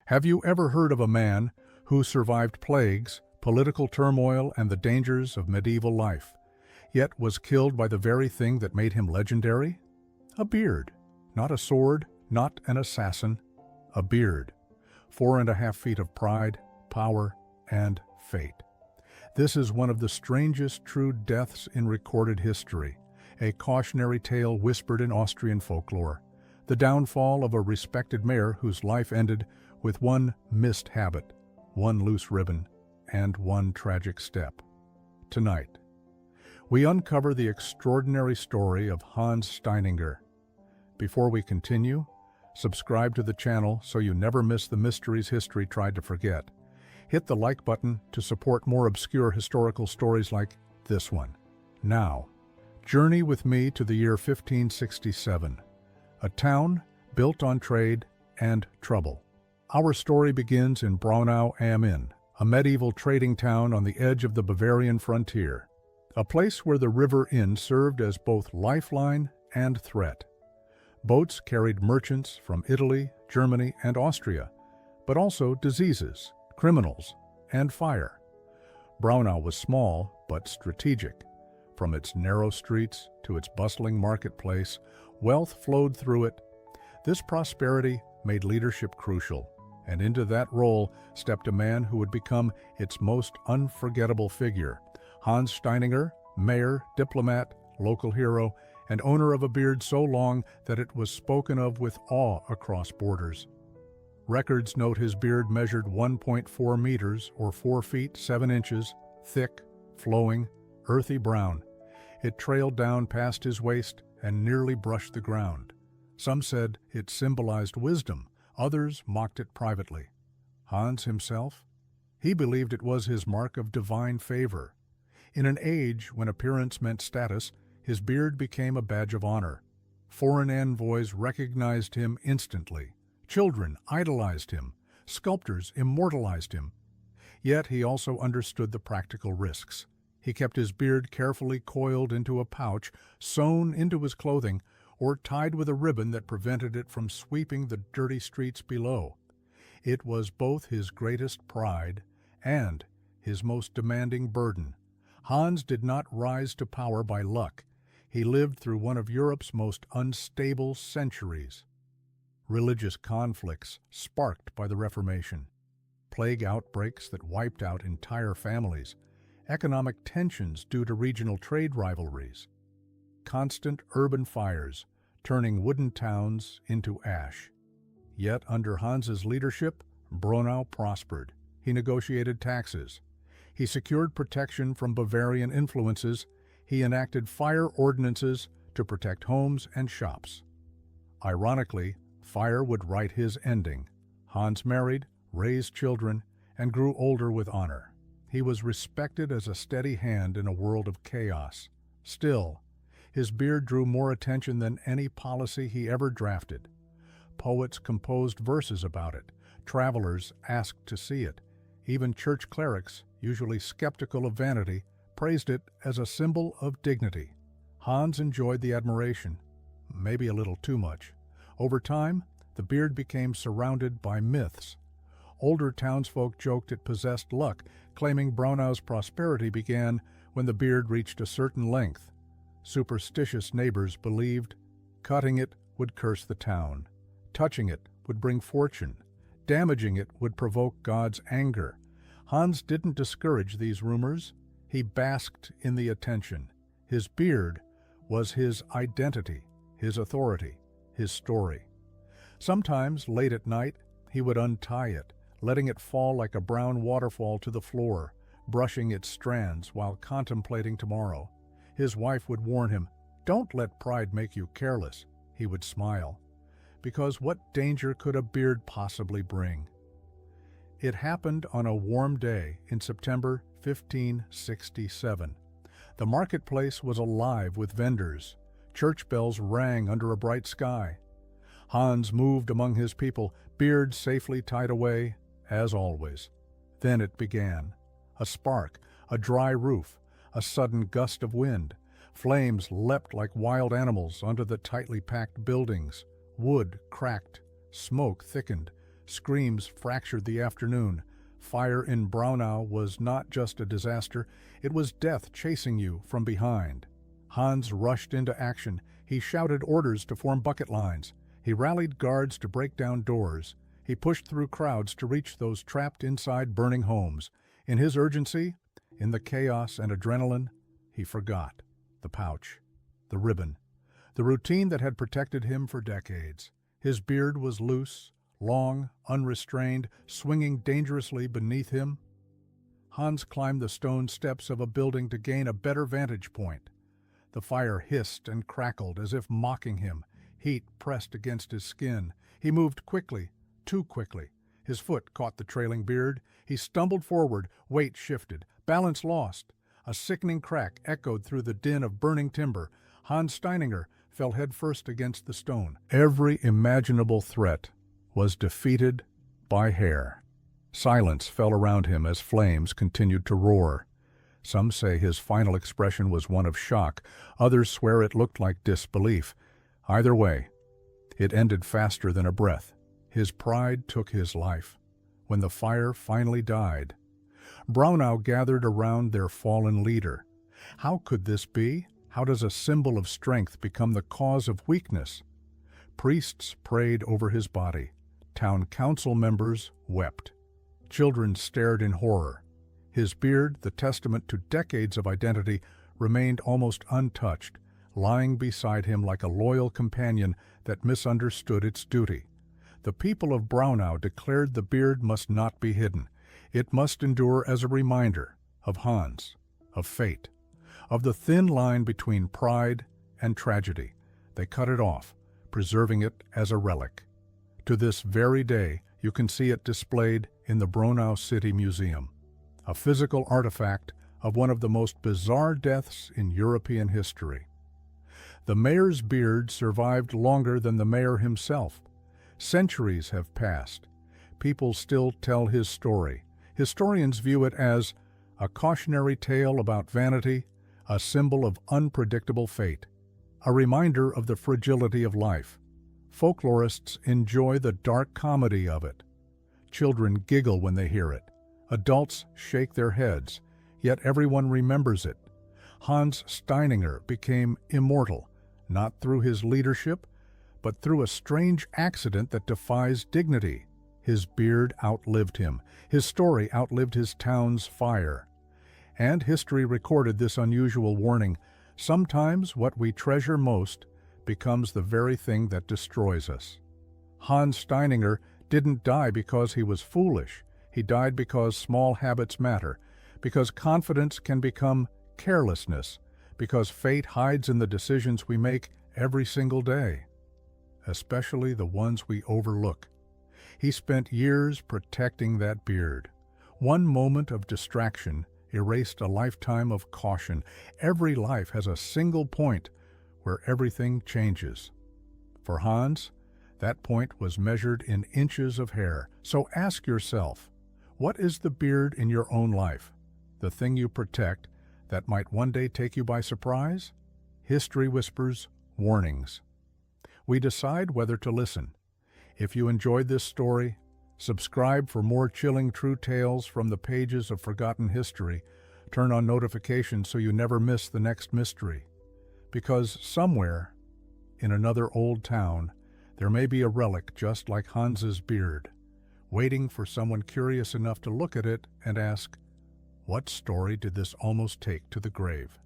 Have you ever heard of a man who survived plagues, political turmoil, and the dangers of medieval life, yet was killed by the very thing that made him legendary? A beard. Not a sword, not an assassin. A beard. 4.5 feet of pride, power, and fate. This is one of the strangest true deaths in recorded history, a cautionary tale whispered in Austrian folklore, the downfall of a respected mayor whose life ended with one missed habit, one loose ribbon, and one tragic step. Tonight, we uncover the extraordinary story of Hans Steininger. Before we continue, subscribe to the channel so you never miss the mysteries history tried to forget. Hit the like button to support more obscure historical stories like this one. Now, journey with me to the year 1567, a town built on trade and trouble. Our story begins in Braunau am Inn, a medieval trading town on the edge of the Bavarian frontier, a place where the River Inn served as both lifeline and threat. Boats carried merchants from Italy, Germany, and Austria, but also diseases, criminals, and fire. Braunau was small but strategic. From its narrow streets to its bustling marketplace, wealth flowed through it. This prosperity made leadership crucial, and into that role stepped a man who would become its most unforgettable figure. Hans Steininger, mayor, diplomat, local hero, and owner of a beard so long that it was spoken of with awe across borders. Records note his beard measured 1.4 meters or 4 feet 7 inches, thick, flowing, earthy brown. It trailed down past his waist and nearly brushed the ground. Some said it symbolized wisdom, others mocked it privately. Hans himself? He believed it was his mark of divine favor. In an age when appearance meant status, his beard became a badge of honor. Foreign envoys recognized him instantly. Children idolized him. Sculptors immortalized him. Yet he also understood the practical risks. He kept his beard carefully coiled into a pouch, sewn into his clothing, or tied with a ribbon that prevented it from sweeping the dirty streets below. It was both his greatest pride and his most demanding burden. Hans did not rise to power by luck. He lived through one of Europe's most unstable centuries. Religious conflicts sparked by the Reformation, plague outbreaks that wiped out entire families, economic tensions due to regional trade rivalries, constant urban fires turning wooden towns into ash. Yet under Hans's leadership, Braunau prospered. He negotiated taxes. He secured protection from Bavarian influences. He enacted fire ordinances to protect homes and shops. Ironically, fire would write his ending. Hans married, raised children, and grew older with honor. He was respected as a steady hand in a world of chaos. Still, his beard drew more attention than any policy he ever drafted. Poets composed verses about it. Travelers asked to see it. Even church clerics, usually skeptical of vanity, praised it as a symbol of dignity. Hans enjoyed the admiration, maybe a little too much. Over time, the beard became surrounded by myths. Older townsfolk joked it possessed luck, claiming Braunau's prosperity began when the beard reached a certain length. Superstitious neighbors believed cutting it would curse the town, touching it would bring fortune, damaging it would provoke God's anger. Hans didn't discourage these rumors. He basked in the attention. His beard was his identity, his authority, his story. Sometimes, late at night, he would untie it, letting it fall like a brown waterfall to the floor, brushing its strands while contemplating tomorrow. His wife would warn him, "Don't let pride make you careless." He would smile, because what danger could a beard possibly bring? It happened on a warm day in September 1567. The marketplace was alive with vendors. Church bells rang under a bright sky. Hans moved among his people, beard safely tied away, as always. Then it began. A spark, a dry roof, a sudden gust of wind. Flames leapt like wild animals under the tightly packed buildings. Wood cracked, smoke thickened, Screams fractured the afternoon. Fire in Braunau was not just a disaster, it was death chasing you from behind. Hans rushed into action. He shouted orders to form bucket lines. He rallied guards to break down doors. He pushed through crowds to reach those trapped inside burning homes. In his urgency, in the chaos and adrenaline, he forgot the pouch, the ribbon, the routine that had protected him for decades. His beard was loose, long, unrestrained, swinging dangerously beneath him. Hans climbed the stone steps of a building to gain a better vantage point. The fire hissed and crackled as if mocking him. Heat pressed against his skin. He moved quickly, too quickly. His foot caught the trailing beard. He stumbled forward, weight shifted, balance lost. A sickening crack echoed through the din of burning timber. Hans Steininger fell headfirst against the stone. Every imaginable threat was defeated by hair. Silence fell around him as flames continued to roar. Some say his final expression was one of shock. Others swear it looked like disbelief. Either way, it ended faster than a breath. His pride took his life. When the fire finally died, Braunau gathered around their fallen leader. How could this be? How does a symbol of strength become the cause of weakness? Priests prayed over his body. Town council members wept. Children stared in horror. His beard, the testament to decades of identity, remained almost untouched, lying beside him like a loyal companion that misunderstood its duty. The people of Braunau declared the beard must not be hidden. It must endure as a reminder of Hans, of fate, of the thin line between pride and tragedy. They cut it off, preserving it as a relic. To this very day, you can see it displayed in the Braunau City Museum, a physical artifact of one of the most bizarre deaths in European history. The mayor's beard survived longer than the mayor himself. Centuries have passed. People still tell his story. Historians view it as a cautionary tale about vanity, a symbol of unpredictable fate, a reminder of the fragility of life. Folklorists enjoy the dark comedy of it. Children giggle when they hear it. Adults shake their heads, yet everyone remembers it. Hans Steininger became immortal, not through his leadership, but through a strange accident that defies dignity. His beard outlived him. His story outlived his town's fire. And history recorded this unusual warning: sometimes what we treasure most becomes the very thing that destroys us. Hans Steininger didn't die because he was foolish. He died because small habits matter, because confidence can become carelessness, because fate hides in the decisions we make every single day, especially the ones we overlook. He spent years protecting that beard. One moment of distraction erased a lifetime of caution. Every life has a single point where everything changes. For Hans, that point was measured in inches of hair. So ask yourself, what is the beard in your own life? The thing you protect that might one day take you by surprise? History whispers warnings. We decide whether to listen. If you enjoyed this story, subscribe for more chilling true tales from the pages of forgotten history. Turn on notifications so you never miss the next mystery. Because somewhere, in another old town, there may be a relic just like Hans's beard, waiting for someone curious enough to look at it and ask, what story did this almost take to the grave?